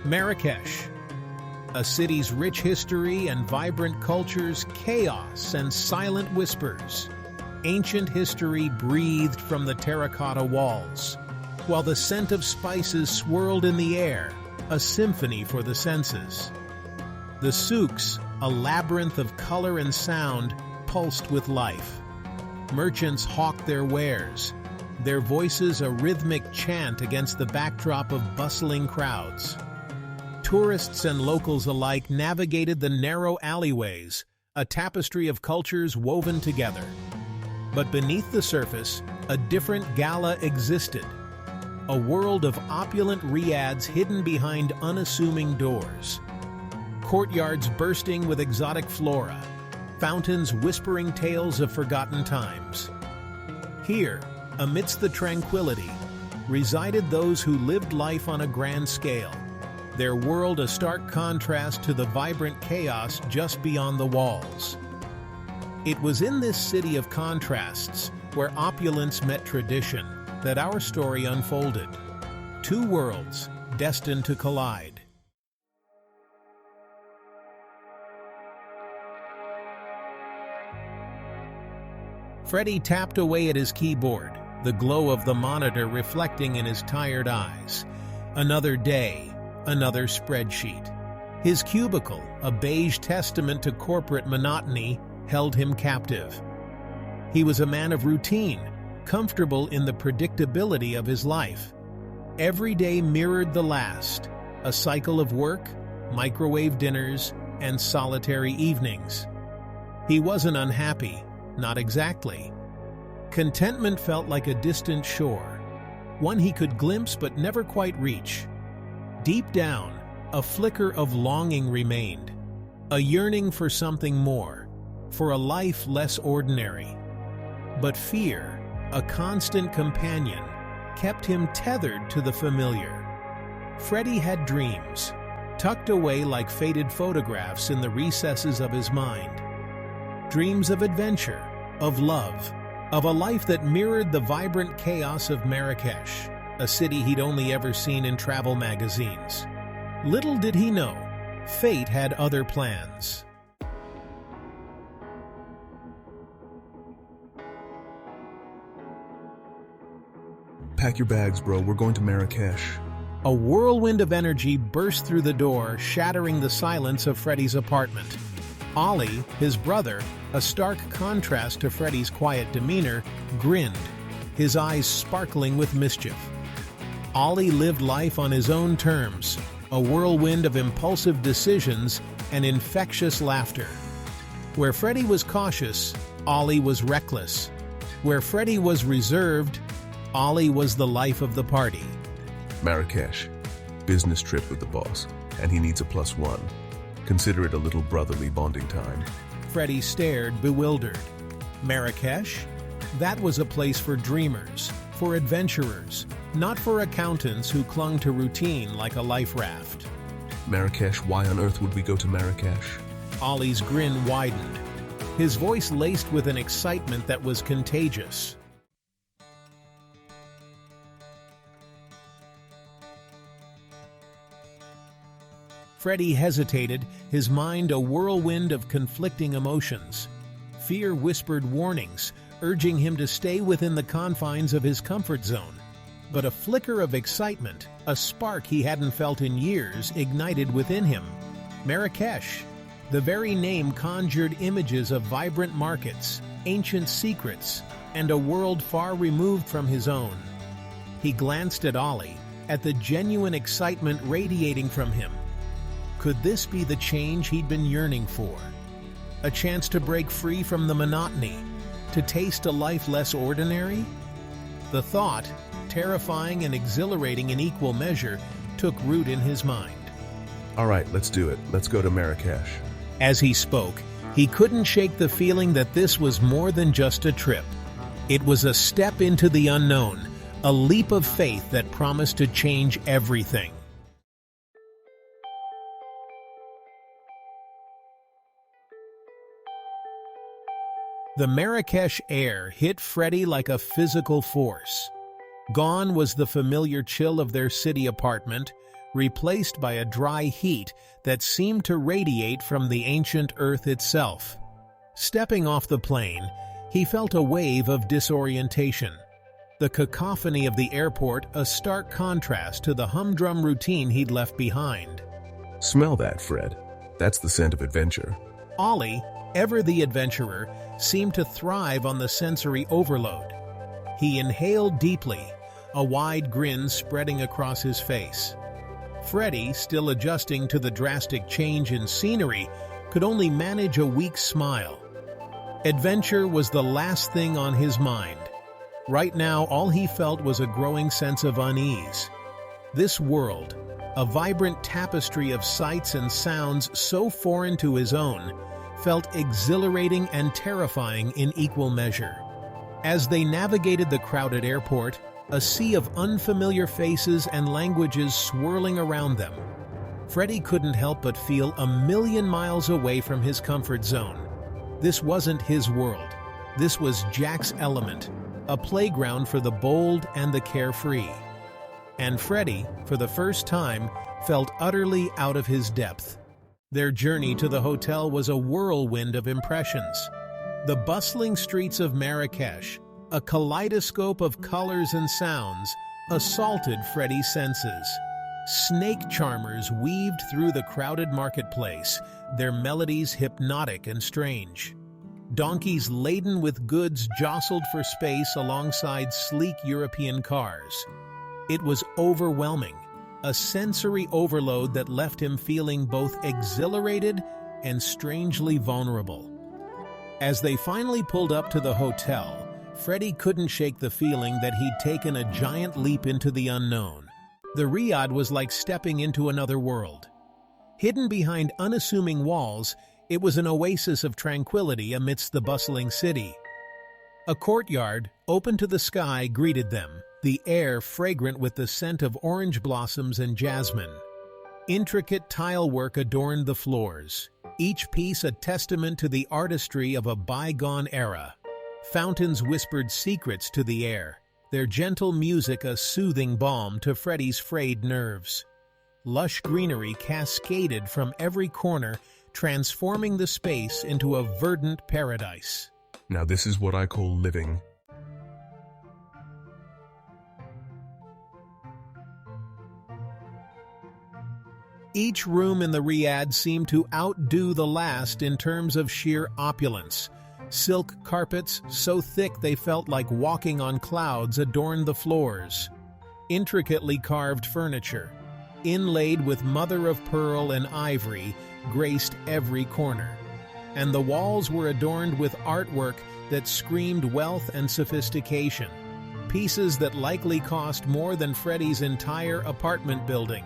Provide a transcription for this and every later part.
Marrakesh, a city's rich history and vibrant cultures, chaos and silent whispers. Ancient history breathed from the terracotta walls, while the scent of spices swirled in the air, a symphony for the senses. The souks, a labyrinth of color and sound, pulsed with life. Merchants hawked their wares, their voices a rhythmic chant against the backdrop of bustling crowds. Tourists and locals alike navigated the narrow alleyways, a tapestry of cultures woven together. But beneath the surface, a different gala existed. A world of opulent riads hidden behind unassuming doors. Courtyards bursting with exotic flora, fountains whispering tales of forgotten times. Here, amidst the tranquility, resided those who lived life on a grand scale, their world a stark contrast to the vibrant chaos just beyond the walls. It was in this city of contrasts, where opulence met tradition, that our story unfolded. Two worlds destined to collide. Freddie tapped away at his keyboard, the glow of the monitor reflecting in his tired eyes. Another day, another spreadsheet. His cubicle, a beige testament to corporate monotony, held him captive. He was a man of routine, comfortable in the predictability of his life. Every day mirrored the last, a cycle of work, microwave dinners, and solitary evenings. He wasn't unhappy, not exactly. Contentment felt like a distant shore, one he could glimpse but never quite reach. Deep down, a flicker of longing remained, a yearning for something more, for a life less ordinary. But fear, a constant companion, kept him tethered to the familiar. Freddie had dreams, tucked away like faded photographs in the recesses of his mind. Dreams of adventure, of love, of a life that mirrored the vibrant chaos of Marrakesh, a city he'd only ever seen in travel magazines. Little did he know, fate had other plans. Pack your bags, bro. We're going to Marrakesh. A whirlwind of energy burst through the door, shattering the silence of Freddie's apartment. Ollie, his brother, a stark contrast to Freddie's quiet demeanor, grinned, his eyes sparkling with mischief. Ollie lived life on his own terms, a whirlwind of impulsive decisions and infectious laughter. Where Freddie was cautious, Ollie was reckless. Where Freddie was reserved, Ollie was the life of the party. Marrakesh. Business trip with the boss, and he needs a +1. Consider it a little brotherly bonding time. Freddie stared, bewildered. Marrakesh? That was a place for dreamers, for adventurers, not for accountants who clung to routine like a life raft. Marrakesh? Why on earth would we go to Marrakesh? Ollie's grin widened, his voice laced with an excitement that was contagious. Freddie hesitated, his mind a whirlwind of conflicting emotions. Fear whispered warnings, urging him to stay within the confines of his comfort zone. But a flicker of excitement, a spark he hadn't felt in years, ignited within him. Marrakesh. The very name conjured images of vibrant markets, ancient secrets, and a world far removed from his own. He glanced at Ollie, at the genuine excitement radiating from him. Could this be the change he'd been yearning for? A chance to break free from the monotony, to taste a life less ordinary? The thought, terrifying and exhilarating in equal measure, took root in his mind. All right, let's do it. Let's go to Marrakesh. As he spoke, he couldn't shake the feeling that this was more than just a trip. It was a step into the unknown, a leap of faith that promised to change everything. The Marrakesh air hit Freddie like a physical force. Gone was the familiar chill of their city apartment, replaced by a dry heat that seemed to radiate from the ancient Earth itself. Stepping off the plane, he felt a wave of disorientation. The cacophony of the airport a stark contrast to the humdrum routine he'd left behind. Smell that, Fred. That's the scent of adventure. Ollie, ever the adventurer, seemed to thrive on the sensory overload. He inhaled deeply, a wide grin spreading across his face. Freddie, still adjusting to the drastic change in scenery, could only manage a weak smile. Adventure was the last thing on his mind. Right now, all he felt was a growing sense of unease. This world, a vibrant tapestry of sights and sounds so foreign to his own, felt exhilarating and terrifying in equal measure. As they navigated the crowded airport, a sea of unfamiliar faces and languages swirling around them, Freddie couldn't help but feel a million miles away from his comfort zone. This wasn't his world. This was Jack's element, a playground for the bold and the carefree. And Freddie, for the first time, felt utterly out of his depth. Their journey to the hotel was a whirlwind of impressions. The bustling streets of Marrakesh, a kaleidoscope of colors and sounds, assaulted Freddie's senses. Snake charmers weaved through the crowded marketplace, their melodies hypnotic and strange. Donkeys laden with goods jostled for space alongside sleek European cars. It was overwhelming, a sensory overload that left him feeling both exhilarated and strangely vulnerable. As they finally pulled up to the hotel, Freddie couldn't shake the feeling that he'd taken a giant leap into the unknown. The Riad was like stepping into another world. Hidden behind unassuming walls, it was an oasis of tranquility amidst the bustling city. A courtyard, open to the sky, greeted them, the air fragrant with the scent of orange blossoms and jasmine. Intricate tilework adorned the floors, each piece a testament to the artistry of a bygone era. Fountains whispered secrets to the air, their gentle music a soothing balm to Freddie's frayed nerves. Lush greenery cascaded from every corner, transforming the space into a verdant paradise. Now this is what I call living. Each room in the Riad seemed to outdo the last in terms of sheer opulence. Silk carpets, so thick they felt like walking on clouds, adorned the floors. Intricately carved furniture, inlaid with mother-of-pearl and ivory, graced every corner. And the walls were adorned with artwork that screamed wealth and sophistication, pieces that likely cost more than Freddie's entire apartment building.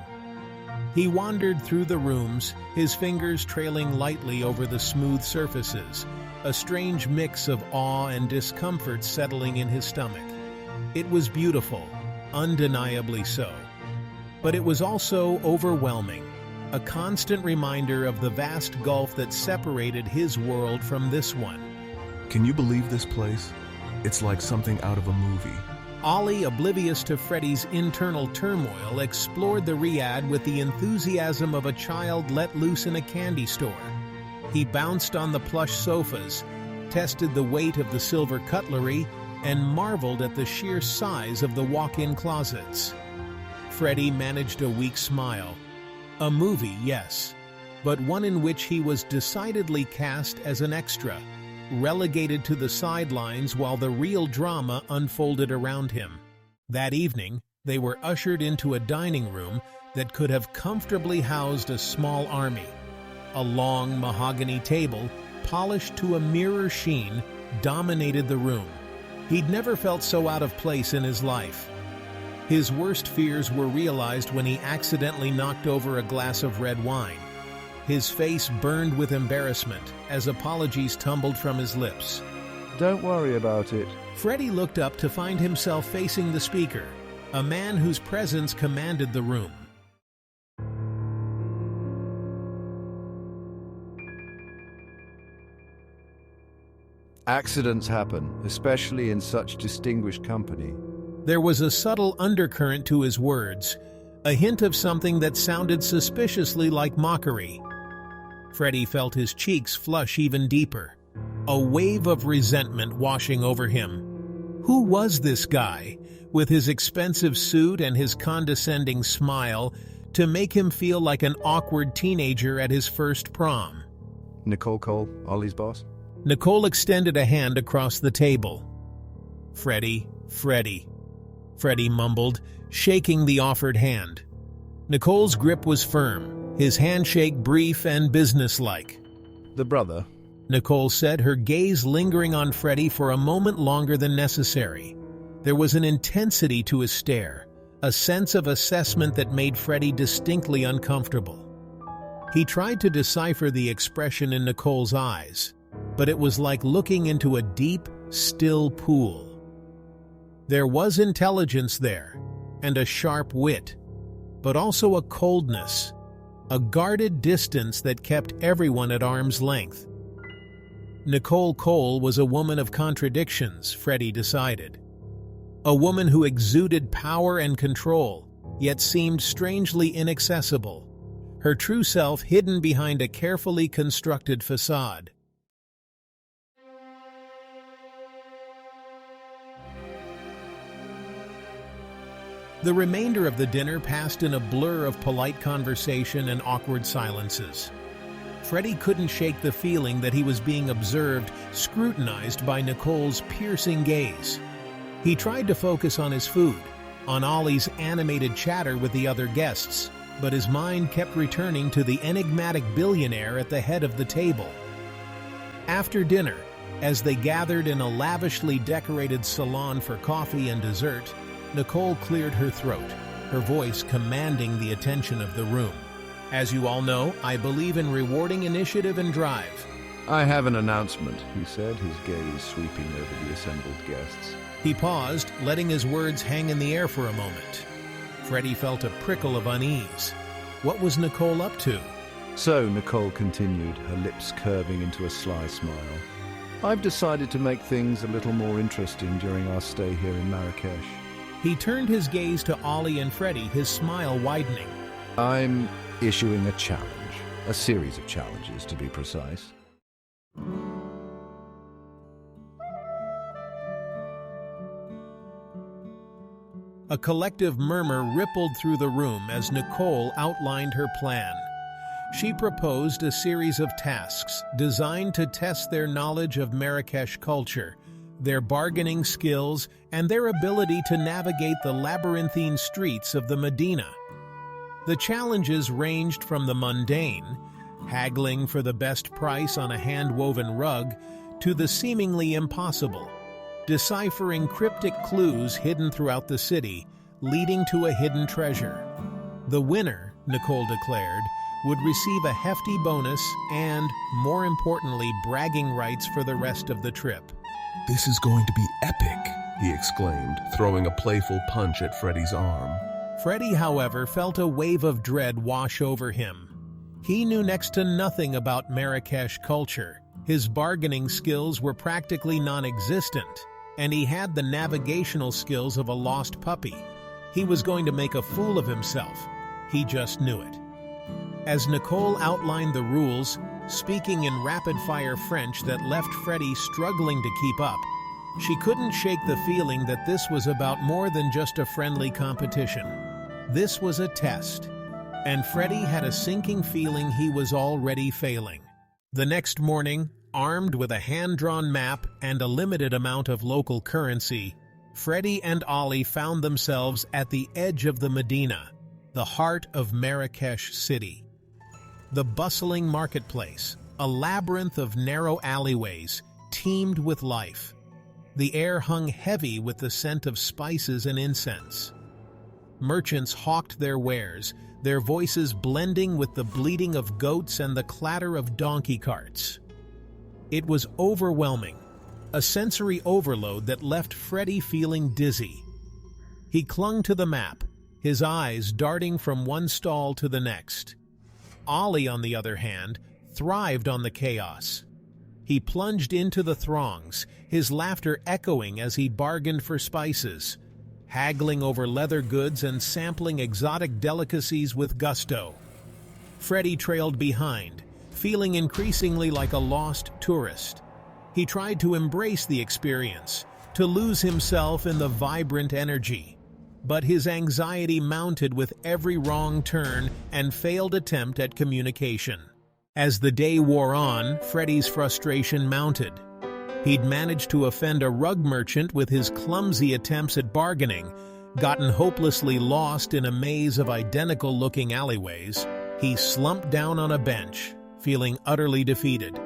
He wandered through the rooms, his fingers trailing lightly over the smooth surfaces, a strange mix of awe and discomfort settling in his stomach. It was beautiful, undeniably so. But it was also overwhelming, a constant reminder of the vast gulf that separated his world from this one. Can you believe this place? It's like something out of a movie. Ollie, oblivious to Freddie's internal turmoil, explored the Riad with the enthusiasm of a child let loose in a candy store. He bounced on the plush sofas, tested the weight of the silver cutlery, and marveled at the sheer size of the walk-in closets. Freddie managed a weak smile. A movie, yes, but one in which he was decidedly cast as an extra, relegated to the sidelines while the real drama unfolded around him. That evening, they were ushered into a dining room that could have comfortably housed a small army. A long mahogany table, polished to a mirror sheen, dominated the room. He'd never felt so out of place in his life. His worst fears were realized when he accidentally knocked over a glass of red wine. His face burned with embarrassment as apologies tumbled from his lips. Don't worry about it. Freddie looked up to find himself facing the speaker, a man whose presence commanded the room. Accidents happen, especially in such distinguished company. There was a subtle undercurrent to his words, a hint of something that sounded suspiciously like mockery. Freddie felt his cheeks flush even deeper, a wave of resentment washing over him. Who was this guy, with his expensive suit and his condescending smile, to make him feel like an awkward teenager at his first prom? Nicole Cole, Ollie's boss? Nicole extended a hand across the table. Freddie, Freddie mumbled, shaking the offered hand. Nicole's grip was firm, his handshake brief and businesslike. The brother? Nicole said, her gaze lingering on Freddie for a moment longer than necessary. There was an intensity to his stare, a sense of assessment that made Freddie distinctly uncomfortable. He tried to decipher the expression in Nicole's eyes, but it was like looking into a deep, still pool. There was intelligence there, and a sharp wit, but also a coldness, a guarded distance that kept everyone at arm's length. Nicole Cole was a woman of contradictions, Freddie decided. A woman who exuded power and control, yet seemed strangely inaccessible, her true self hidden behind a carefully constructed facade. The remainder of the dinner passed in a blur of polite conversation and awkward silences. Freddie couldn't shake the feeling that he was being observed, scrutinized by Nicole's piercing gaze. He tried to focus on his food, on Ollie's animated chatter with the other guests, but his mind kept returning to the enigmatic billionaire at the head of the table. After dinner, as they gathered in a lavishly decorated salon for coffee and dessert, Nicole cleared her throat, her voice commanding the attention of the room. As you all know, I believe in rewarding initiative and drive. I have an announcement, he said, his gaze sweeping over the assembled guests. He paused, letting his words hang in the air for a moment. Freddie felt a prickle of unease. What was Nicole up to? So, Nicole continued, her lips curving into a sly smile. I've decided to make things a little more interesting during our stay here in Marrakesh. He turned his gaze to Ollie and Freddie, his smile widening. I'm issuing a challenge. A series of challenges, to be precise. A collective murmur rippled through the room as Nicole outlined her plan. She proposed a series of tasks designed to test their knowledge of Marrakesh culture, their bargaining skills, and their ability to navigate the labyrinthine streets of the Medina. The challenges ranged from the mundane, haggling for the best price on a hand-woven rug, to the seemingly impossible, deciphering cryptic clues hidden throughout the city, leading to a hidden treasure. The winner, Nicole declared, would receive a hefty bonus and, more importantly, bragging rights for the rest of the trip. This is going to be epic, he exclaimed, throwing a playful punch at Freddie's arm. Freddie, however, felt a wave of dread wash over him. He knew next to nothing about Marrakesh culture. His bargaining skills were practically non-existent, and he had the navigational skills of a lost puppy. He was going to make a fool of himself. He just knew it. As Nicole outlined the rules, speaking in rapid-fire French that left Freddie struggling to keep up, she couldn't shake the feeling that this was about more than just a friendly competition. This was a test, and Freddie had a sinking feeling he was already failing. The next morning, armed with a hand-drawn map and a limited amount of local currency, Freddie and Ollie found themselves at the edge of the Medina, the heart of Marrakesh City. The bustling marketplace, a labyrinth of narrow alleyways, teemed with life. The air hung heavy with the scent of spices and incense. Merchants hawked their wares, their voices blending with the bleating of goats and the clatter of donkey carts. It was overwhelming, a sensory overload that left Freddie feeling dizzy. He clung to the map, his eyes darting from one stall to the next. Ollie, on the other hand, thrived on the chaos. He plunged into the throngs, his laughter echoing as he bargained for spices. haggling over leather goods and sampling exotic delicacies with gusto. Freddy trailed behind, feeling increasingly like a lost tourist. He tried to embrace the experience, to lose himself in the vibrant energy. But his anxiety mounted with every wrong turn and failed attempt at communication. As the day wore on, Freddy's frustration mounted. He'd managed to offend a rug merchant with his clumsy attempts at bargaining, gotten hopelessly lost in a maze of identical-looking alleyways. He slumped down on a bench, feeling utterly defeated.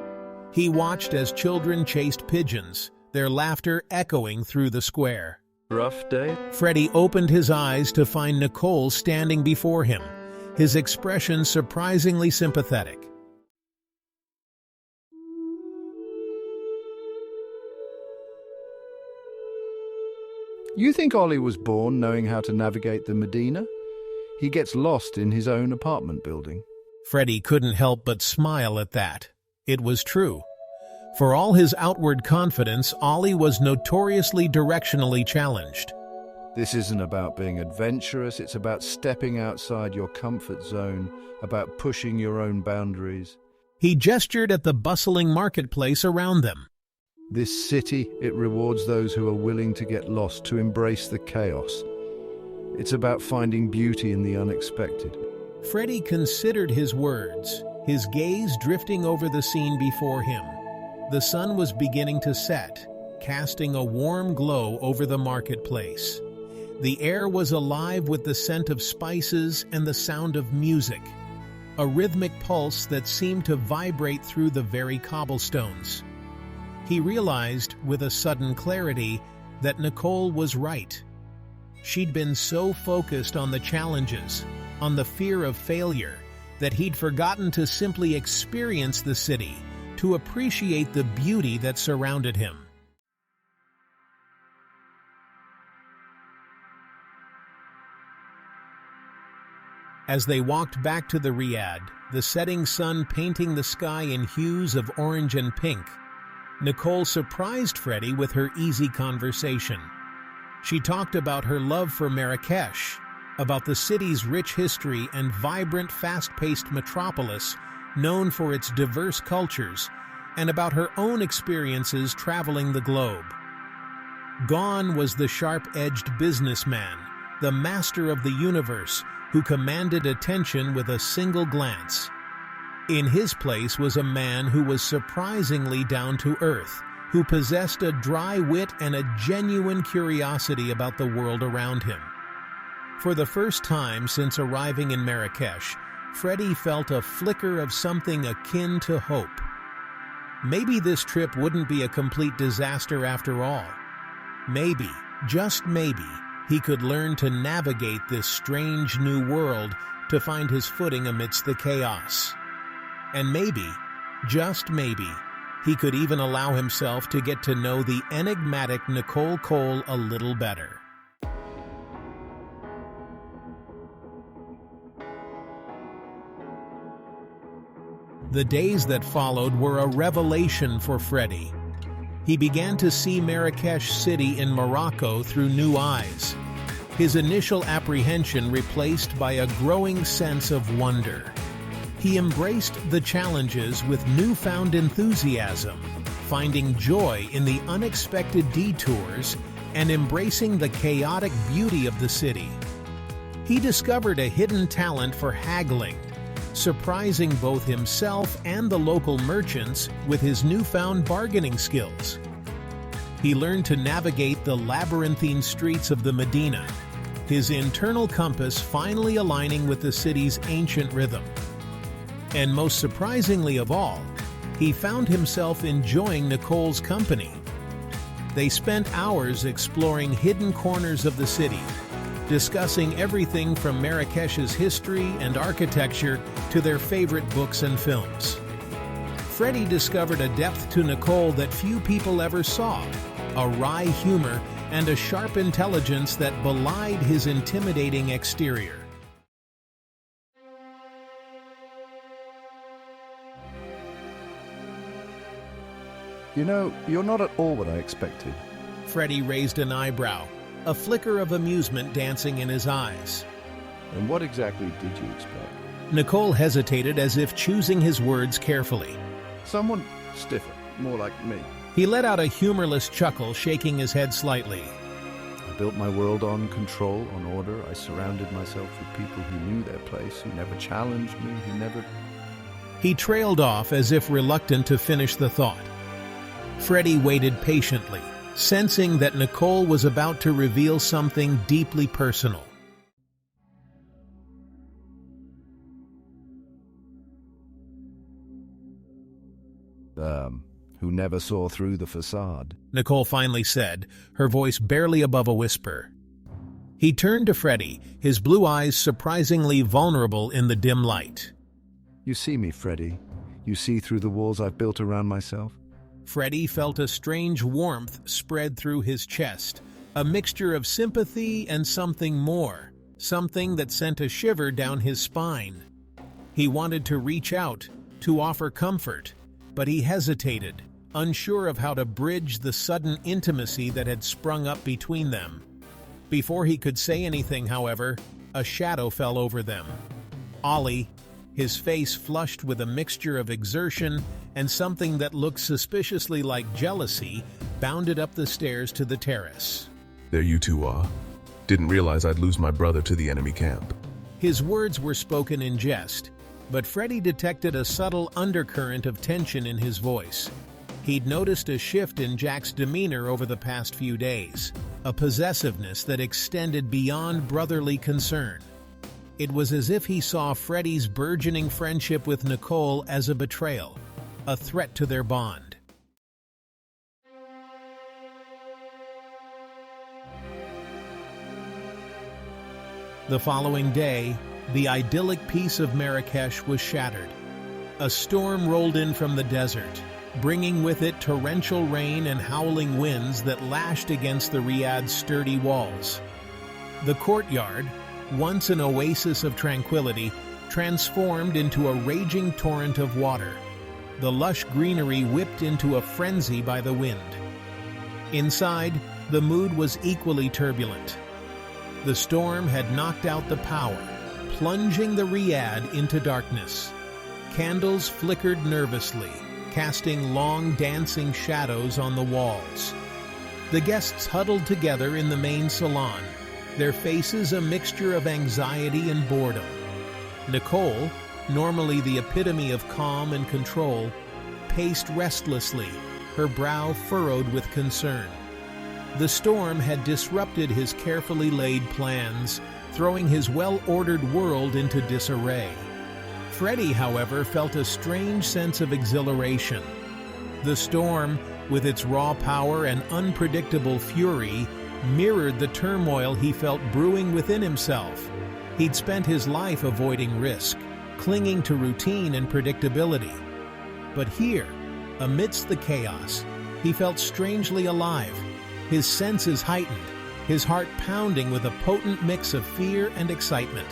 He watched as children chased pigeons, their laughter echoing through the square. Rough day? Freddy opened his eyes to find Nicole standing before him, his expression surprisingly sympathetic. You think Ollie was born knowing how to navigate the Medina? He gets lost in his own apartment building. Freddy couldn't help but smile at that. It was true. For all his outward confidence, Ollie was notoriously directionally challenged. This isn't about being adventurous, it's about stepping outside your comfort zone, about pushing your own boundaries. He gestured at the bustling marketplace around them. This city, it rewards those who are willing to get lost, to embrace the chaos. It's about finding beauty in the unexpected. Freddy considered his words, his gaze drifting over the scene before him. The sun was beginning to set, casting a warm glow over the marketplace. The air was alive with the scent of spices and the sound of music, a rhythmic pulse that seemed to vibrate through the very cobblestones. He realized, with a sudden clarity, that Nicole was right. She'd been so focused on the challenges, on the fear of failure, that he'd forgotten to simply experience the city, to appreciate the beauty that surrounded him. As they walked back to the riad, the setting sun painting the sky in hues of orange and pink, Nicole surprised Freddy with her easy conversation. She talked about her love for Marrakesh, about the city's rich history and vibrant, fast-paced metropolis known for its diverse cultures, and about her own experiences traveling the globe. Gone was the sharp-edged businessman, the master of the universe, who commanded attention with a single glance. In his place was a man who was surprisingly down to earth, who possessed a dry wit and a genuine curiosity about the world around him. For the first time since arriving in Marrakesh, Freddy felt a flicker of something akin to hope. Maybe this trip wouldn't be a complete disaster after all. Maybe, just maybe, he could learn to navigate this strange new world to find his footing amidst the chaos. And maybe, just maybe, he could even allow himself to get to know the enigmatic Nicole Cole a little better. The days that followed were a revelation for Freddy. He began to see Marrakesh City in Morocco through new eyes, his initial apprehension replaced by a growing sense of wonder. He embraced the challenges with newfound enthusiasm, finding joy in the unexpected detours and embracing the chaotic beauty of the city. He discovered a hidden talent for haggling, surprising both himself and the local merchants with his newfound bargaining skills. He learned to navigate the labyrinthine streets of the Medina, his internal compass finally aligning with the city's ancient rhythm. And most surprisingly of all, he found himself enjoying Nicole's company. They spent hours exploring hidden corners of the city, discussing everything from Marrakesh's history and architecture to their favorite books and films. Freddy discovered a depth to Nicole that few people ever saw, a wry humor and a sharp intelligence that belied his intimidating exterior. You know, you're not at all what I expected. Freddy raised an eyebrow. a flicker of amusement dancing in his eyes. And what exactly did you expect? Nicole hesitated as if choosing his words carefully. Someone stiffer, more like me. He let out a humorless chuckle, shaking his head slightly. I built my world on control, on order. I surrounded myself with people who knew their place, who never challenged me, who never... He trailed off as if reluctant to finish the thought. Freddie waited patiently, sensing that Nicole was about to reveal something deeply personal. Who never saw through the facade. Nicole finally said, her voice barely above a whisper. He turned to Freddie, his blue eyes surprisingly vulnerable in the dim light. You see me, Freddie. You see through the walls I've built around myself. Freddie felt a strange warmth spread through his chest, a mixture of sympathy and something more, something that sent a shiver down his spine. He wanted to reach out, to offer comfort, but he hesitated, unsure of how to bridge the sudden intimacy that had sprung up between them. Before he could say anything, however, a shadow fell over them. Ollie, his face flushed with a mixture of exertion and something that looked suspiciously like jealousy, bounded up the stairs to the terrace. There you two are. Didn't realize I'd lose my brother to the enemy camp. His words were spoken in jest, but Freddie detected a subtle undercurrent of tension in his voice. He'd noticed a shift in Jack's demeanor over the past few days, a possessiveness that extended beyond brotherly concern. It was as if he saw Freddie's burgeoning friendship with Nicole as a betrayal, a threat to their bond. The following day, the idyllic peace of Marrakesh was shattered. A storm rolled in from the desert, bringing with it torrential rain and howling winds that lashed against the Riyadh's sturdy walls. The courtyard, once an oasis of tranquility, transformed into a raging torrent of water. The lush greenery whipped into a frenzy by the wind. Inside, the mood was equally turbulent. The storm had knocked out the power, plunging the Riyadh into darkness. Candles flickered nervously, casting long dancing shadows on the walls. The guests huddled together in the main salon, their faces a mixture of anxiety and boredom. Nicole, normally the epitome of calm and control, paced restlessly, her brow furrowed with concern. The storm had disrupted his carefully laid plans, throwing his well-ordered world into disarray. Freddie, however, felt a strange sense of exhilaration. The storm, with its raw power and unpredictable fury, mirrored the turmoil he felt brewing within himself. He'd spent his life avoiding risk, clinging to routine and predictability. But here, amidst the chaos, he felt strangely alive, his senses heightened, his heart pounding with a potent mix of fear and excitement.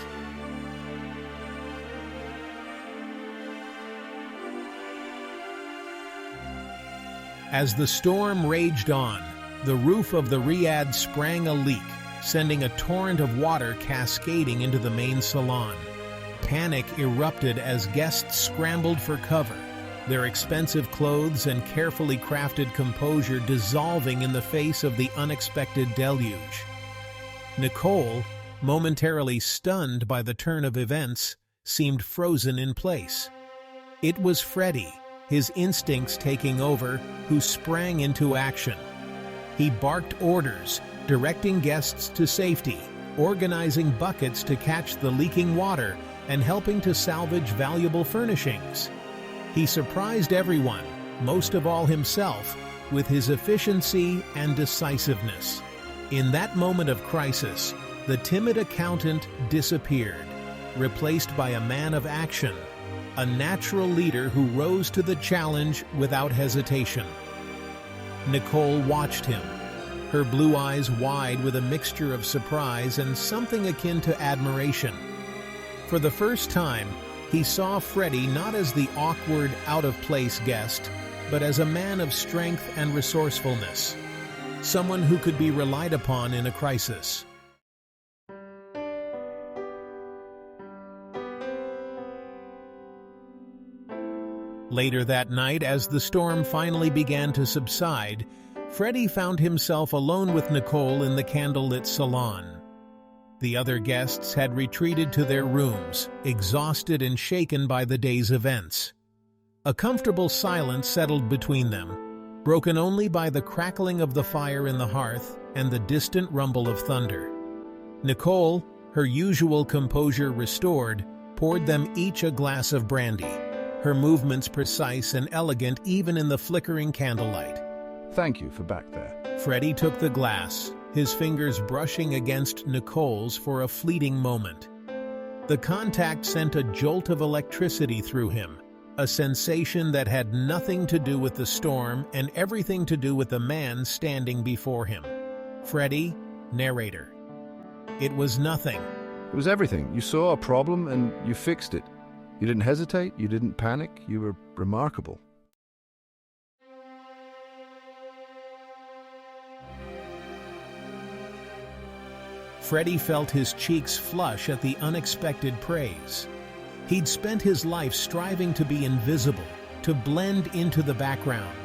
As the storm raged on, the roof of the Riyadh sprang a leak, sending a torrent of water cascading into the main salon. Panic erupted as guests scrambled for cover, their expensive clothes and carefully crafted composure dissolving in the face of the unexpected deluge. Nicole, momentarily stunned by the turn of events, seemed frozen in place. It was Freddie, his instincts taking over, who sprang into action. He barked orders, directing guests to safety, organizing buckets to catch the leaking water, and helping to salvage valuable furnishings. He surprised everyone, most of all himself, with his efficiency and decisiveness. In that moment of crisis, the timid accountant disappeared, replaced by a man of action, a natural leader who rose to the challenge without hesitation. Nicole watched him, her blue eyes wide with a mixture of surprise and something akin to admiration. For the first time, he saw Freddie not as the awkward, out-of-place guest, but as a man of strength and resourcefulness. someone who could be relied upon in a crisis. Later that night, as the storm finally began to subside, Freddie found himself alone with Nicole in the candlelit salon. The other guests had retreated to their rooms, exhausted and shaken by the day's events. A comfortable silence settled between them, broken only by the crackling of the fire in the hearth and the distant rumble of thunder. Nicole, her usual composure restored, poured them each a glass of brandy, her movements precise and elegant even in the flickering candlelight. Thank you for back there. Freddie took the glass, his fingers brushing against Nicole's for a fleeting moment. The contact sent a jolt of electricity through him, a sensation that had nothing to do with the storm and everything to do with the man standing before him. Freddie, narrator. It was nothing. It was everything. You saw a problem and you fixed it. You didn't hesitate, you didn't panic, you were remarkable. Freddie felt his cheeks flush at the unexpected praise. He'd spent his life striving to be invisible, to blend into the background.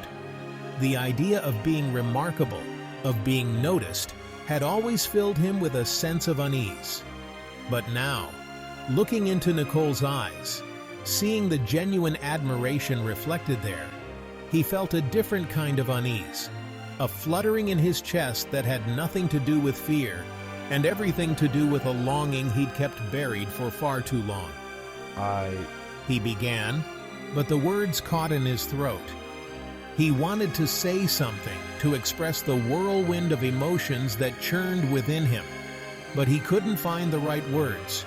The idea of being remarkable, of being noticed, had always filled him with a sense of unease. But now, looking into Nicole's eyes, seeing the genuine admiration reflected there, he felt a different kind of unease, a fluttering in his chest that had nothing to do with fear, and everything to do with a longing he'd kept buried for far too long. He began, but the words caught in his throat. He wanted to say something, to express the whirlwind of emotions that churned within him, but he couldn't find the right words.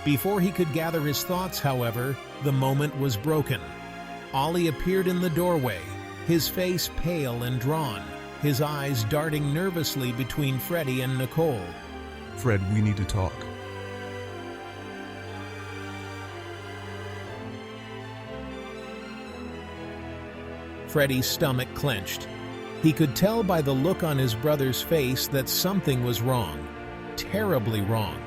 Before he could gather his thoughts, however, the moment was broken. Ollie appeared in the doorway, his face pale and drawn, his eyes darting nervously between Freddie and Nicole. Fred, we need to talk. Freddie's stomach clenched. He could tell by the look on his brother's face that something was wrong, terribly wrong.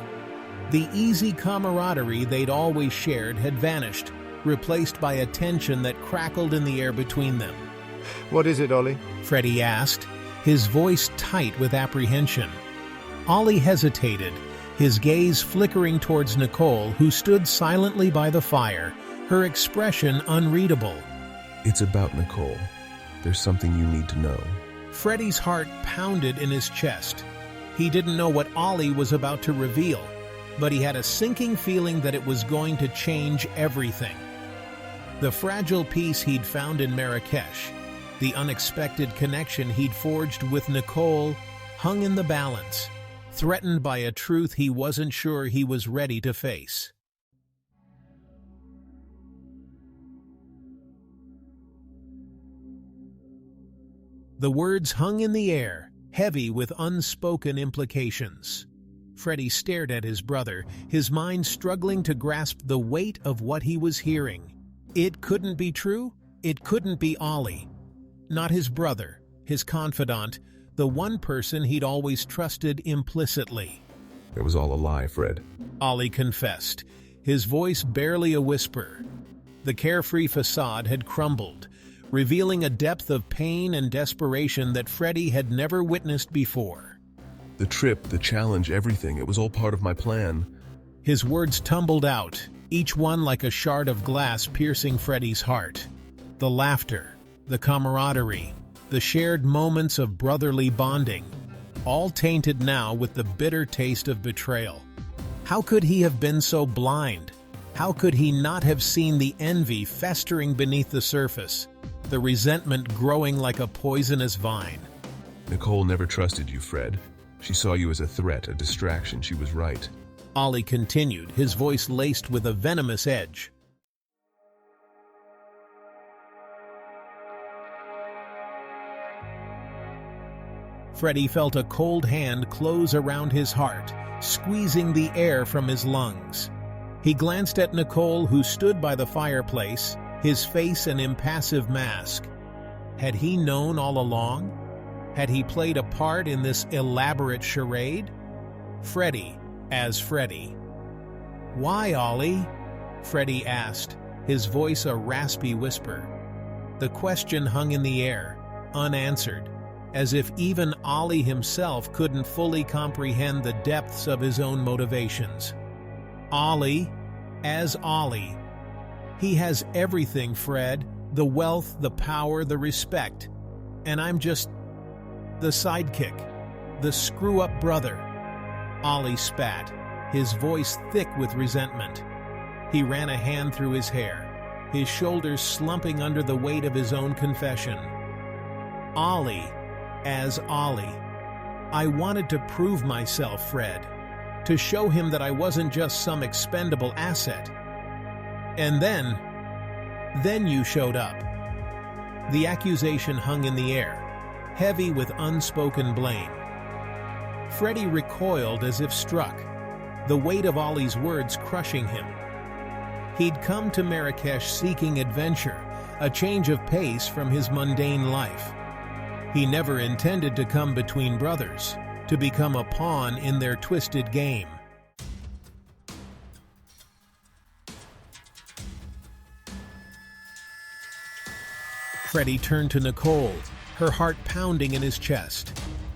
The easy camaraderie they'd always shared had vanished, replaced by a tension that crackled in the air between them. What is it, Ollie? Freddie asked, his voice tight with apprehension. Ollie hesitated, his gaze flickering towards Nicole, who stood silently by the fire, her expression unreadable. It's about Nicole. There's something you need to know. Freddie's heart pounded in his chest. He didn't know what Ollie was about to reveal, but he had a sinking feeling that it was going to change everything. The fragile peace he'd found in Marrakesh, the unexpected connection he'd forged with Nicole, hung in the balance, threatened by a truth he wasn't sure he was ready to face. The words hung in the air, heavy with unspoken implications. Freddie stared at his brother, his mind struggling to grasp the weight of what he was hearing. It couldn't be true. It couldn't be Ollie. Not his brother, his confidant, the one person he'd always trusted implicitly. It was all a lie, Fred. Ollie confessed, his voice barely a whisper. The carefree facade had crumbled, revealing a depth of pain and desperation that Freddie had never witnessed before. The trip, the challenge, everything, it was all part of my plan. His words tumbled out, each one like a shard of glass piercing Freddie's heart. The laughter, the camaraderie, the shared moments of brotherly bonding, all tainted now with the bitter taste of betrayal. How could he have been so blind? How could he not have seen the envy festering beneath the surface, the resentment growing like a poisonous vine? Nicole never trusted you, Fred. She saw you as a threat, a distraction. She was right. Ollie continued, his voice laced with a venomous edge. Freddie felt a cold hand close around his heart, squeezing the air from his lungs. He glanced at Nicole, who stood by the fireplace, his face an impassive mask. Had he known all along? Had he played a part in this elaborate charade? Freddy, as Freddy. "Why, Ollie?" Freddy asked, his voice a raspy whisper. The question hung in the air, unanswered, as if even Ollie himself couldn't fully comprehend the depths of his own motivations. Ollie, as Ollie. "He has everything, Fred. The wealth, the power, the respect. And I'm just the sidekick, the screw-up brother." Ollie spat, his voice thick with resentment. He ran a hand through his hair, his shoulders slumping under the weight of his own confession. "Ollie, as Ollie. I wanted to prove myself, Fred, to show him that I wasn't just some expendable asset. And then you showed up." The accusation hung in the air, heavy with unspoken blame. Freddy recoiled as if struck, the weight of Ollie's words crushing him. He'd come to Marrakesh seeking adventure, a change of pace from his mundane life. He never intended to come between brothers, to become a pawn in their twisted game. Freddy turned to Nicole, her heart pounding in his chest.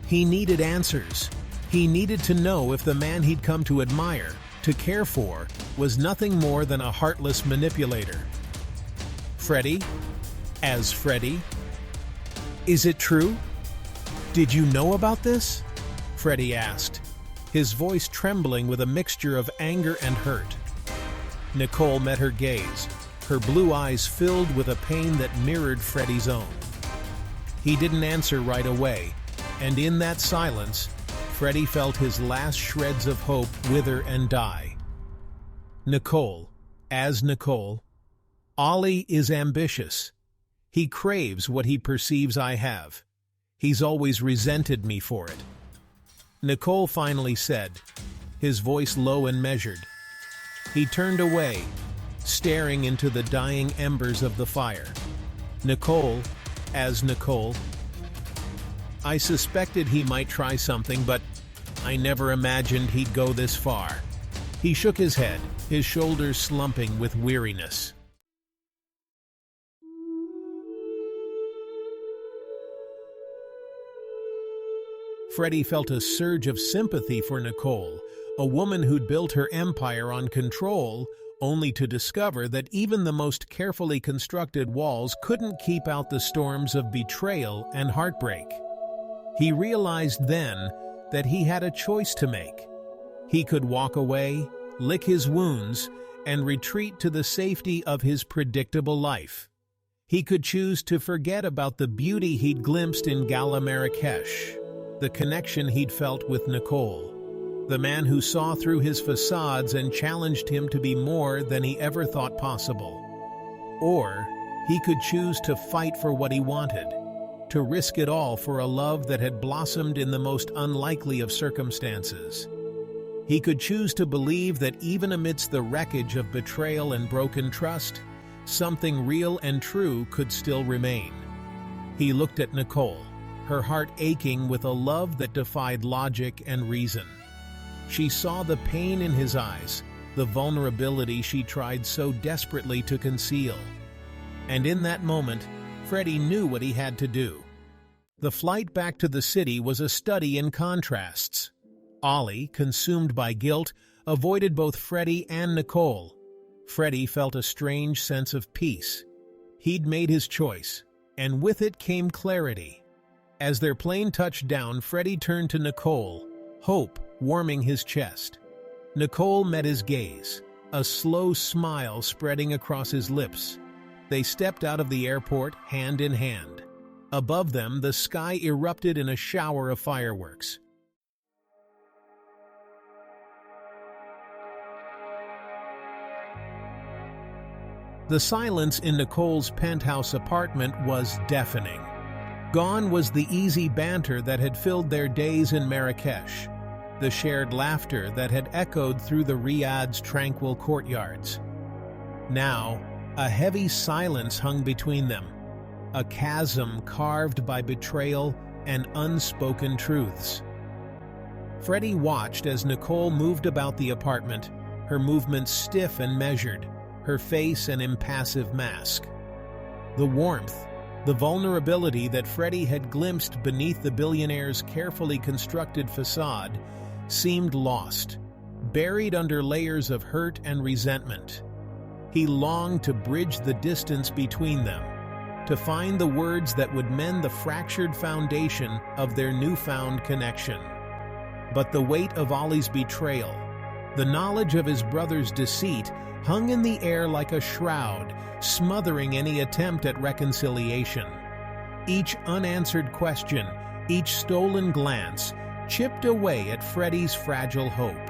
He needed answers. He needed to know if the man he'd come to admire, to care for, was nothing more than a heartless manipulator. "Freddy? As Freddy? Is it true? Did you know about this?" Freddy asked, his voice trembling with a mixture of anger and hurt. Nicole met her gaze, her blue eyes filled with a pain that mirrored Freddy's own. He didn't answer right away, and in that silence, Freddy felt his last shreds of hope wither and die. "Nicole, as Nicole. Ollie is ambitious. He craves what he perceives I have. He's always resented me for it." Nicole finally said, his voice low and measured. He turned away, staring into the dying embers of the fire. "Nicole, as Nicole. I suspected he might try something, but I never imagined he'd go this far." He shook his head, his shoulders slumping with weariness. Freddy felt a surge of sympathy for Nicole, a woman who'd built her empire on control, only to discover that even the most carefully constructed walls couldn't keep out the storms of betrayal and heartbreak. He realized then that he had a choice to make. He could walk away, lick his wounds, and retreat to the safety of his predictable life. He could choose to forget about the beauty he'd glimpsed in Gala Marrakesh, the connection he'd felt with Nicole, the man who saw through his facades and challenged him to be more than he ever thought possible. Or he could choose to fight for what he wanted, to risk it all for a love that had blossomed in the most unlikely of circumstances. He could choose to believe that even amidst the wreckage of betrayal and broken trust, something real and true could still remain. He looked at Nicole, her heart aching with a love that defied logic and reason. She saw the pain in his eyes, the vulnerability she tried so desperately to conceal. And in that moment, Freddy knew what he had to do. The flight back to the city was a study in contrasts. Ollie, consumed by guilt, avoided both Freddy and Nicole. Freddy felt a strange sense of peace. He'd made his choice, and with it came clarity. As their plane touched down, Freddy turned to Nicole, hope warming his chest. Nicole met his gaze, a slow smile spreading across his lips. They stepped out of the airport, hand in hand. Above them, the sky erupted in a shower of fireworks. The silence in Nicole's penthouse apartment was deafening. Gone was the easy banter that had filled their days in Marrakesh, the shared laughter that had echoed through the Riyadh's tranquil courtyards. Now, a heavy silence hung between them, a chasm carved by betrayal, and unspoken truths. Freddie watched as Nicole moved about the apartment, her movements stiff and measured, her face an impassive mask. The warmth, the vulnerability that Freddie had glimpsed beneath the billionaire's carefully constructed facade seemed lost, buried under layers of hurt and resentment. He longed to bridge the distance between them, to find the words that would mend the fractured foundation of their newfound connection. But the weight of Ollie's betrayal, the knowledge of his brother's deceit, hung in the air like a shroud, smothering any attempt at reconciliation. Each unanswered question, each stolen glance, chipped away at Freddie's fragile hope.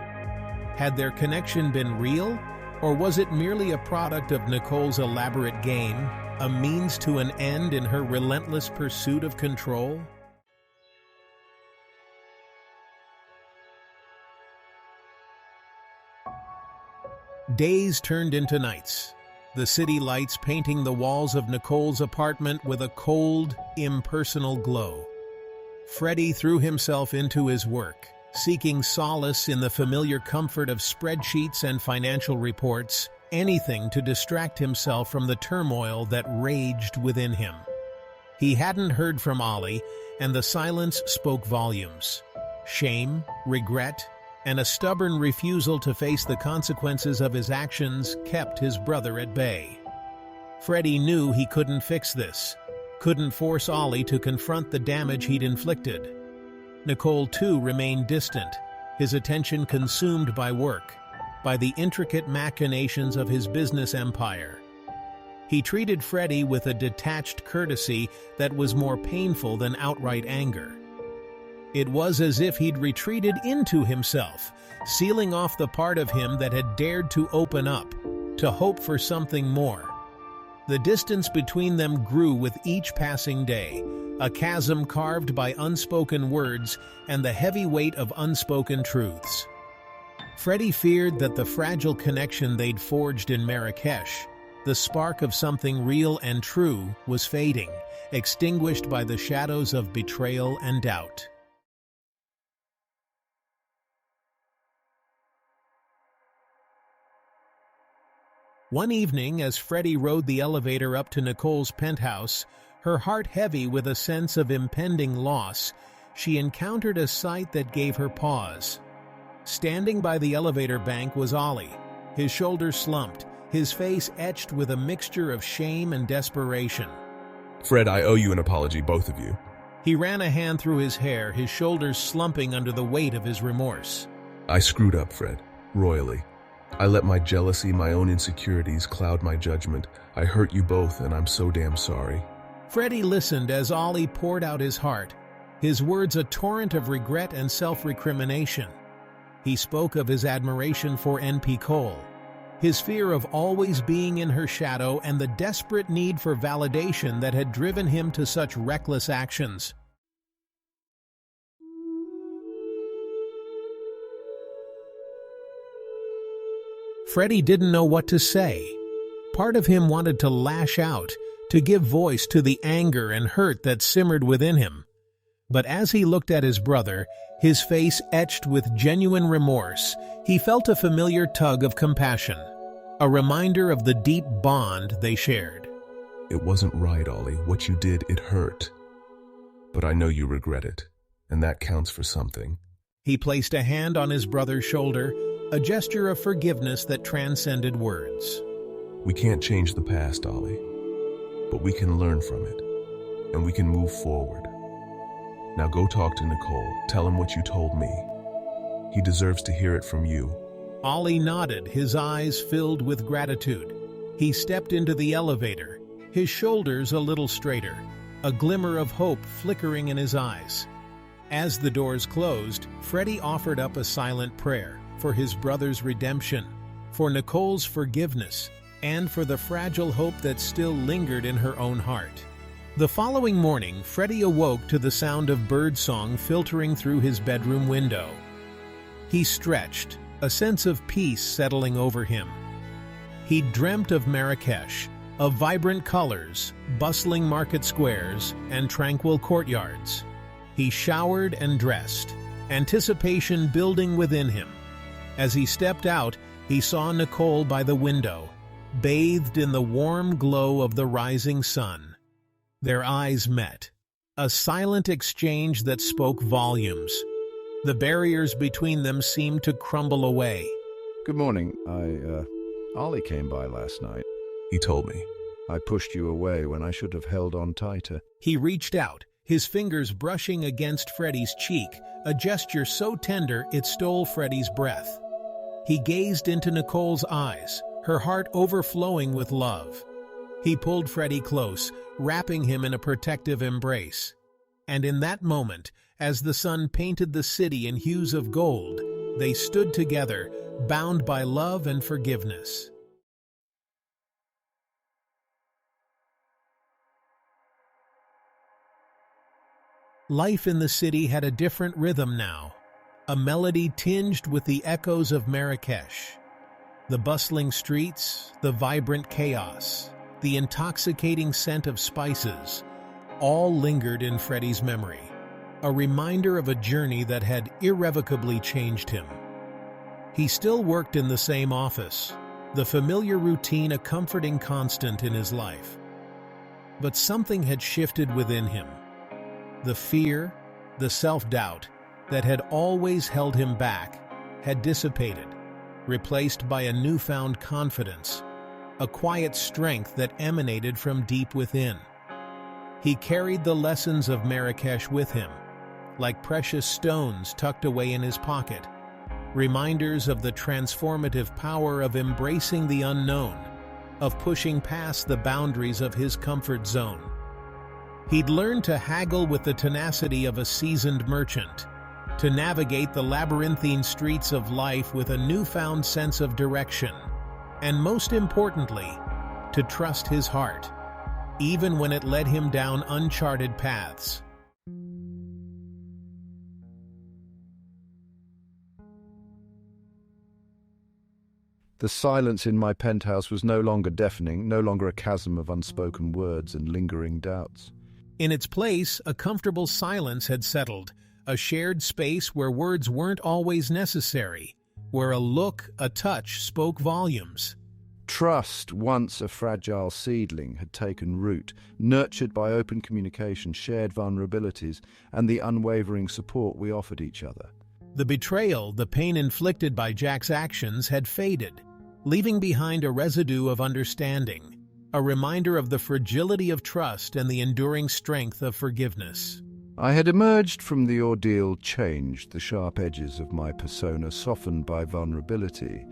Had their connection been real, or was it merely a product of Nicole's elaborate game, a means to an end in her relentless pursuit of control? Days turned into nights, the city lights painting the walls of Nicole's apartment with a cold, impersonal glow. Freddie threw himself into his work, seeking solace in the familiar comfort of spreadsheets and financial reports, anything to distract himself from the turmoil that raged within him. He hadn't heard from Ollie, and the silence spoke volumes. Shame, regret, and a stubborn refusal to face the consequences of his actions kept his brother at bay. Freddie knew he couldn't fix this, couldn't force Ollie to confront the damage he'd inflicted. Nicole, too, remained distant, his attention consumed by work, by the intricate machinations of his business empire. He treated Freddie with a detached courtesy that was more painful than outright anger. It was as if he'd retreated into himself, sealing off the part of him that had dared to open up, to hope for something more. The distance between them grew with each passing day, a chasm carved by unspoken words and the heavy weight of unspoken truths. Freddie feared that the fragile connection they'd forged in Marrakesh, the spark of something real and true, was fading, extinguished by the shadows of betrayal and doubt. One evening, as Freddie rode the elevator up to Nicole's penthouse, her heart heavy with a sense of impending loss, she encountered a sight that gave her pause. Standing by the elevator bank was Ollie, his shoulders slumped, his face etched with a mixture of shame and desperation. Fred, I owe you an apology, both of you. He ran a hand through his hair, his shoulders slumping under the weight of his remorse. I screwed up, Fred, royally. I let my jealousy, my own insecurities cloud my judgment. I hurt you both, and I'm so damn sorry. Freddie listened as Ollie poured out his heart, his words a torrent of regret and self-recrimination. He spoke of his admiration for N.P. Cole, his fear of always being in her shadow, and the desperate need for validation that had driven him to such reckless actions. Freddie didn't know what to say. Part of him wanted to lash out, to give voice to the anger and hurt that simmered within him. But as he looked at his brother, his face etched with genuine remorse, he felt a familiar tug of compassion, a reminder of the deep bond they shared. It wasn't right, Ollie. What you did, it hurt. But I know you regret it, and that counts for something. He placed a hand on his brother's shoulder, a gesture of forgiveness that transcended words. We can't change the past, Ollie, but we can learn from it, and we can move forward. Now go talk to Nicole. Tell him what you told me. He deserves to hear it from you. Ollie nodded, his eyes filled with gratitude. He stepped into the elevator, his shoulders a little straighter, a glimmer of hope flickering in his eyes. As the doors closed, Freddie offered up a silent prayer for his brother's redemption, for Nicole's forgiveness, and for the fragile hope that still lingered in her own heart. The following morning, Freddie awoke to the sound of birdsong filtering through his bedroom window. He stretched, a sense of peace settling over him. He dreamt of Marrakesh, of vibrant colors, bustling market squares, and tranquil courtyards. He showered and dressed, anticipation building within him. As he stepped out, he saw Nicole by the window, bathed in the warm glow of the rising sun. Their eyes met, a silent exchange that spoke volumes. The barriers between them seemed to crumble away. Good morning. Ollie came by last night. He told me. I pushed you away when I should have held on tighter. He reached out, his fingers brushing against Freddie's cheek, a gesture so tender it stole Freddie's breath. He gazed into Nicole's eyes, her heart overflowing with love. He pulled Freddie close, wrapping him in a protective embrace. And in that moment, as the sun painted the city in hues of gold, they stood together, bound by love and forgiveness. Life in the city had a different rhythm now, a melody tinged with the echoes of Marrakesh. The bustling streets, the vibrant chaos, the intoxicating scent of spices, all lingered in Freddie's memory, a reminder of a journey that had irrevocably changed him. He still worked in the same office, the familiar routine a comforting constant in his life. But something had shifted within him. The fear, the self-doubt that had always held him back had dissipated, replaced by a newfound confidence, a quiet strength that emanated from deep within. He carried the lessons of Marrakesh with him, like precious stones tucked away in his pocket, reminders of the transformative power of embracing the unknown, of pushing past the boundaries of his comfort zone. He'd learned to haggle with the tenacity of a seasoned merchant, to navigate the labyrinthine streets of life with a newfound sense of direction, and most importantly, to trust his heart, even when it led him down uncharted paths. The silence in my penthouse was no longer deafening, no longer a chasm of unspoken words and lingering doubts. In its place, a comfortable silence had settled, a shared space where words weren't always necessary, where a look, a touch spoke volumes. Trust, once a fragile seedling, had taken root, nurtured by open communication, shared vulnerabilities, and the unwavering support we offered each other. The betrayal, the pain inflicted by Jack's actions, had faded, leaving behind a residue of understanding, a reminder of the fragility of trust and the enduring strength of forgiveness. I had emerged from the ordeal changed, the sharp edges of my persona softened by vulnerability,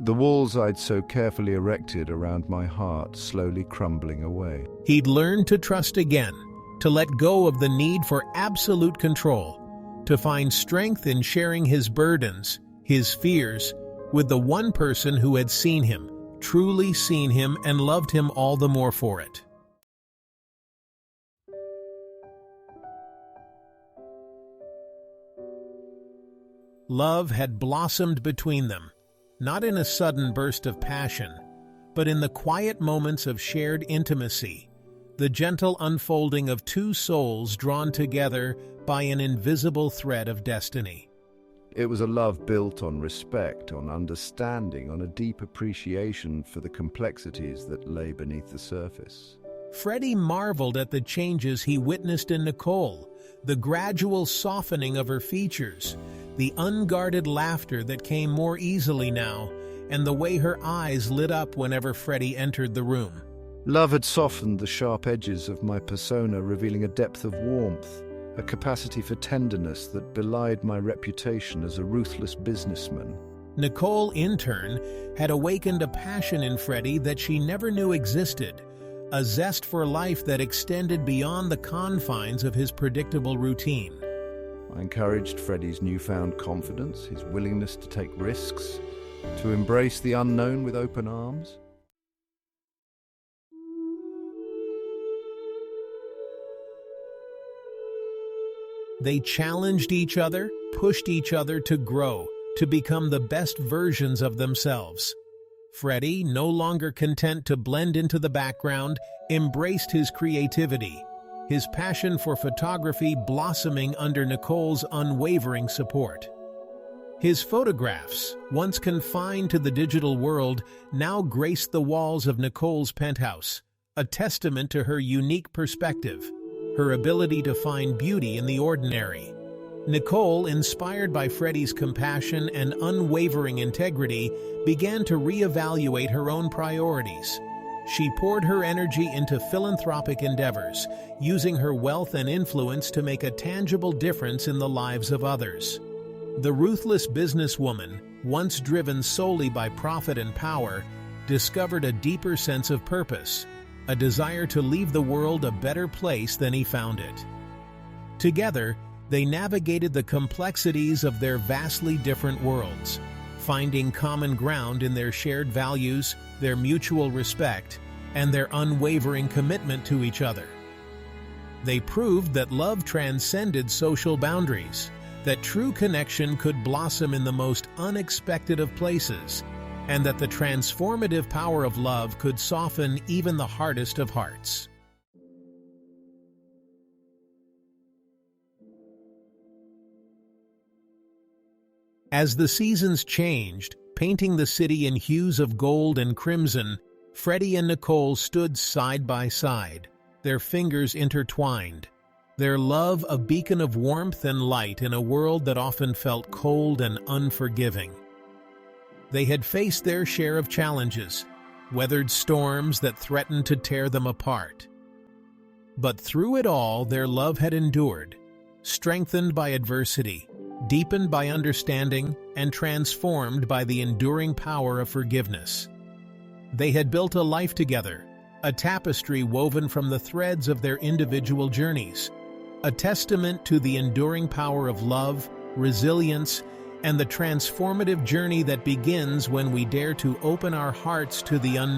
the walls I'd so carefully erected around my heart slowly crumbling away. He'd learned to trust again, to let go of the need for absolute control, to find strength in sharing his burdens, his fears, with the one person who had seen him, truly seen him, and loved him all the more for it. Love had blossomed between them, not in a sudden burst of passion, but in the quiet moments of shared intimacy, the gentle unfolding of two souls drawn together by an invisible thread of destiny. It was a love built on respect, on understanding, on a deep appreciation for the complexities that lay beneath the surface. Freddie marveled at the changes he witnessed in Nicole, the gradual softening of her features, the unguarded laughter that came more easily now, and the way her eyes lit up whenever Freddie entered the room. Love had softened the sharp edges of my persona, revealing a depth of warmth, a capacity for tenderness that belied my reputation as a ruthless businessman. Nicole, in turn, had awakened a passion in Freddie that she never knew existed, a zest for life that extended beyond the confines of his predictable routine. I encouraged Freddie's newfound confidence, his willingness to take risks, to embrace the unknown with open arms. They challenged each other, pushed each other to grow, to become the best versions of themselves. Freddie, no longer content to blend into the background, embraced his creativity, his passion for photography blossoming under Nicole's unwavering support. His photographs, once confined to the digital world, now graced the walls of Nicole's penthouse, a testament to her unique perspective, her ability to find beauty in the ordinary. Nicole, inspired by Freddie's compassion and unwavering integrity, began to reevaluate her own priorities. She poured her energy into philanthropic endeavors, using her wealth and influence to make a tangible difference in the lives of others. The ruthless businesswoman, once driven solely by profit and power, discovered a deeper sense of purpose, a desire to leave the world a better place than he found it. Together, they navigated the complexities of their vastly different worlds, finding common ground in their shared values, their mutual respect, and their unwavering commitment to each other. They proved that love transcended social boundaries, that true connection could blossom in the most unexpected of places, and that the transformative power of love could soften even the hardest of hearts. As the seasons changed, painting the city in hues of gold and crimson, Freddie and Nicole stood side by side, their fingers intertwined, their love a beacon of warmth and light in a world that often felt cold and unforgiving. They had faced their share of challenges, weathered storms that threatened to tear them apart. But through it all, their love had endured, strengthened by adversity, deepened by understanding, and transformed by the enduring power of forgiveness. They had built a life together, a tapestry woven from the threads of their individual journeys, a testament to the enduring power of love, resilience, and the transformative journey that begins when we dare to open our hearts to the unknown.